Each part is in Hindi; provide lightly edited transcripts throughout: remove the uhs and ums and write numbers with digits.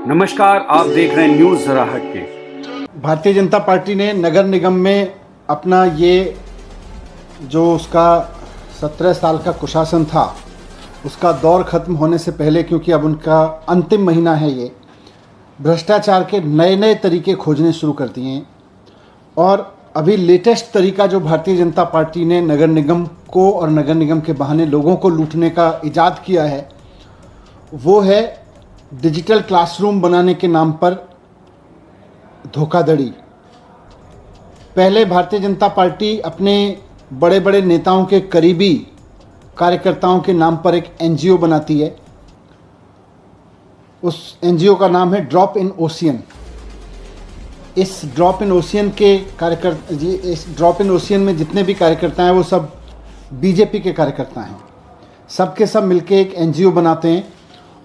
नमस्कार, आप देख रहे हैं न्यूज़ जरा हटके। भारतीय जनता पार्टी ने नगर निगम में अपना ये जो उसका 17 साल का कुशासन था उसका दौर ख़त्म होने से पहले, क्योंकि अब उनका अंतिम महीना है, ये भ्रष्टाचार के नए नए तरीके खोजने शुरू कर दिए हैं। और अभी लेटेस्ट तरीका जो भारतीय जनता पार्टी ने नगर निगम को और नगर निगम के बहाने लोगों को लूटने का इजाद किया है वो है डिजिटल क्लासरूम बनाने के नाम पर धोखाधड़ी। पहले भारतीय जनता पार्टी अपने बड़े बड़े नेताओं के करीबी कार्यकर्ताओं के नाम पर एक एनजीओ बनाती है। उस एनजीओ का नाम है ड्रॉप इन ओशियन। इस ड्रॉप इन ओशियन के इस ड्रॉप इन ओशियन में जितने भी कार्यकर्ता हैं वो सब बीजेपी के कार्यकर्ता हैं। सब के सब मिलके एक एनजीओ बनाते हैं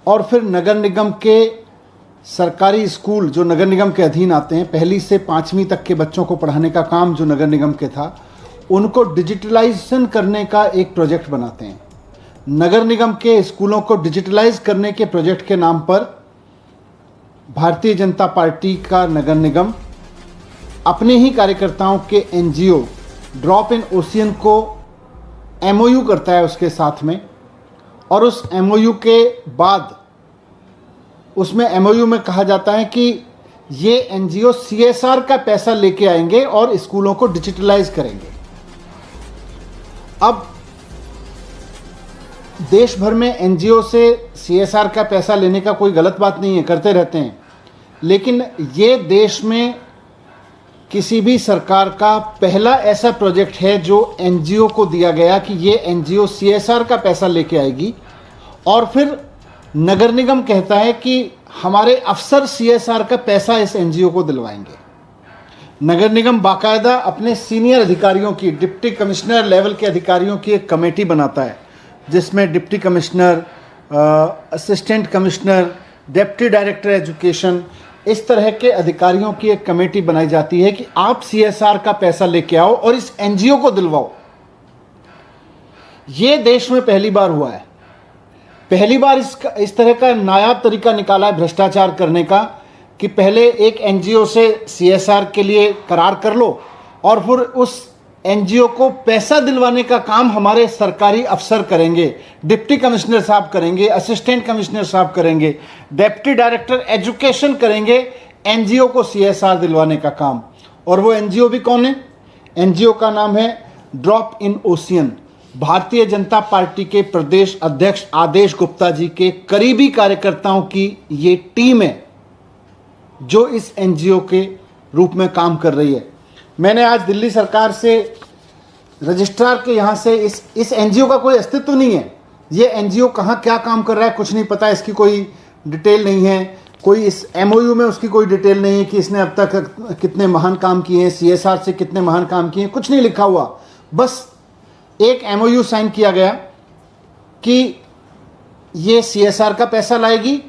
और फिर नगर निगम के सरकारी स्कूल जो नगर निगम के अधीन आते हैं, पहली से 5वीं तक के बच्चों को पढ़ाने का काम जो नगर निगम के था, उनको डिजिटलाइजेशन करने का एक प्रोजेक्ट बनाते हैं। नगर निगम के स्कूलों को डिजिटलाइज करने के प्रोजेक्ट के नाम पर भारतीय जनता पार्टी का नगर निगम अपने ही कार्यकर्ताओं के एनजीओ ड्रॉप इन ओशियन को एमओयू करता है उसके साथ में। और उस एमओयू के बाद उसमें एमओयू में कहा जाता है कि ये एनजीओ सीएसआर का पैसा लेके आएंगे और स्कूलों को डिजिटलाइज करेंगे। अब देश भर में एनजीओ से सीएसआर का पैसा लेने का कोई गलत बात नहीं है, करते रहते हैं, लेकिन ये देश में किसी भी सरकार का पहला ऐसा प्रोजेक्ट है जो एनजीओ को दिया गया कि ये एनजीओ सीएसआर का पैसा लेके आएगी और फिर नगर निगम कहता है कि हमारे अफसर सीएसआर का पैसा इस एनजीओ को दिलवाएंगे। नगर निगम बाकायदा अपने सीनियर अधिकारियों की, डिप्टी कमिश्नर लेवल के अधिकारियों की एक कमेटी बनाता है जिसमें deputy commissioner, assistant commissioner, deputy director education, इस तरह के अधिकारियों की एक कमेटी बनाई जाती है कि आप सीएसआर का पैसा लेके आओ और इस एनजीओ को दिलवाओ। ये देश में पहली बार हुआ है। पहली बार इस तरह का नायाब तरीका निकाला है भ्रष्टाचार करने का कि पहले एक एनजीओ से सीएसआर के लिए करार कर लो और फिर उस एनजीओ को पैसा दिलवाने का काम हमारे सरकारी अफसर करेंगे, डिप्टी कमिश्नर साहब करेंगे, असिस्टेंट कमिश्नर साहब करेंगे, डिप्टी डायरेक्टर एजुकेशन करेंगे एनजीओ को सीएसआर दिलवाने का काम। और वो एनजीओ भी कौन है? एनजीओ का नाम है drop in ocean. Bharatiya Janata party के प्रदेश अध्यक्ष आदेश गुप्ता जी के करीबी कार्यकर्ताओं की ये टीम है जो इस एनजीओ के रूप में काम कर रही है। मैंने आज दिल्ली सरकार से, रजिस्ट्रार के यहाँ से, इस एनजीओ का कोई अस्तित्व नहीं है। ये एनजीओ कहाँ क्या काम कर रहा है कुछ नहीं पता, इसकी कोई डिटेल नहीं है, कोई इस एमओयू में उसकी कोई डिटेल नहीं है कि इसने अब तक कितने महान काम किए हैं, सीएसआर से कितने महान काम किए हैं, कुछ नहीं लिखा हुआ। बस एक एमओयू साइन किया गया कि ये सीएसआर का पैसा लाएगी।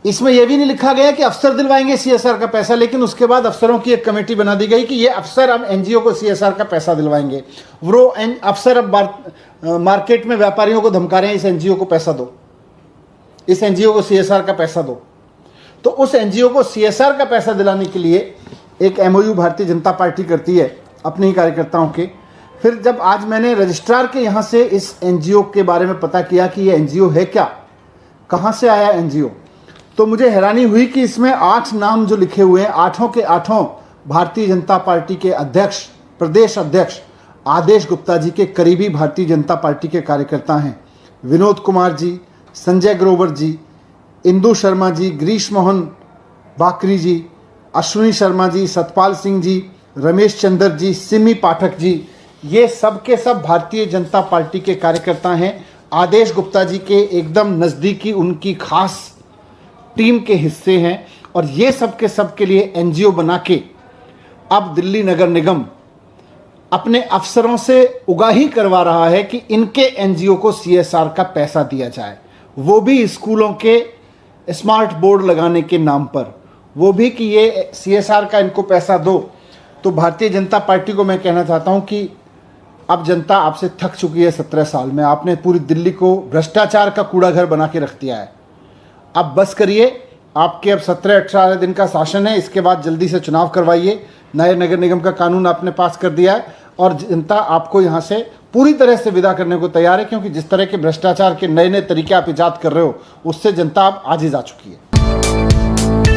इसमें यह भी नहीं लिखा गया कि अफसर दिलवाएंगे सीएसआर का पैसा, लेकिन उसके बाद अफसरों की एक कमेटी बना दी गई कि ये अफसर अब एनजीओ को सीएसआर का पैसा दिलवाएंगे। वो अफसर अब मार्केट में व्यापारियों को धमका रहे हैं, इस एनजीओ को पैसा दो, इस एनजीओ को सीएसआर का पैसा दो। तो उस एनजीओ को सीएसआर का पैसा दिलाने के लिए एक एमओयू भारतीय जनता पार्टी करती है अपने ही कार्यकर्ताओं के। फिर जब आज मैंने रजिस्ट्रार के यहाँ से इस एनजीओ के बारे में पता किया कि ये एनजीओ है क्या, कहाँ से आया एनजीओ, तो मुझे हैरानी हुई कि इसमें 8 नाम जो लिखे हुए हैं, 8 के 8 भारतीय जनता पार्टी के अध्यक्ष, प्रदेश अध्यक्ष आदेश गुप्ता जी के करीबी भारतीय जनता पार्टी के कार्यकर्ता हैं। विनोद कुमार जी, संजय ग्रोवर जी, इंदु शर्मा जी, ग्रीश मोहन बाकरी जी, अश्विनी शर्मा जी, सतपाल सिंह जी, रमेश चंद्र जी, सिमी पाठक जी, ये सब के सब भारतीय जनता पार्टी के कार्यकर्ता हैं। आदेश गुप्ता जी के एकदम नज़दीकी, उनकी खास टीम के हिस्से हैं। और ये सब के सब के लिए एनजीओ बना के अब दिल्ली नगर निगम अपने अफसरों से उगाही करवा रहा है कि इनके एनजीओ को सीएसआर का पैसा दिया जाए, वो भी स्कूलों के स्मार्ट बोर्ड लगाने के नाम पर, वो भी कि ये सीएसआर का इनको पैसा दो। तो भारतीय जनता पार्टी को मैं कहना चाहता हूं कि अब जनता आपसे थक चुकी है। 17 साल में आपने पूरी दिल्ली को भ्रष्टाचार का कूड़ा घर बना के रख दिया है। अब बस करिए, आपके अब 17-18 दिन का शासन है, इसके बाद जल्दी से चुनाव करवाइए। नए नगर निगम का कानून आपने पास कर दिया है और जनता आपको यहाँ से पूरी तरह से विदा करने को तैयार है, क्योंकि जिस तरह के भ्रष्टाचार के नए नए तरीके आप इजाद कर रहे हो उससे जनता अब आजिज आ चुकी है।